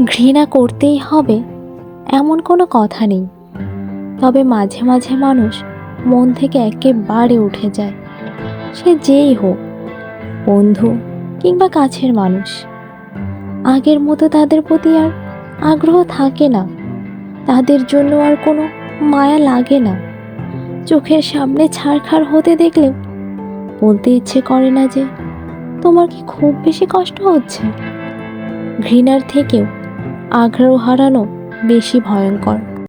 ঘৃণা করতেই হবে এমন কোনো কথা নেই, তবে মাঝে মাঝে মানুষ মন থেকে একেবারে উঠে যায়। সে যেই হোক, বন্ধু কিংবা কাছের মানুষ। আগের মতো তাদের প্রতি আর আগ্রহ থাকে না, তাদের জন্য আর কোনো মায়া লাগে না। চোখের সামনে ছারখার হতে দেখলেও বলতে ইচ্ছে করে না যে তোমার কি খুব বেশি কষ্ট হচ্ছে। ঘৃণার থেকেও আগ্রহ হারানো বেশি ভয়ঙ্কর।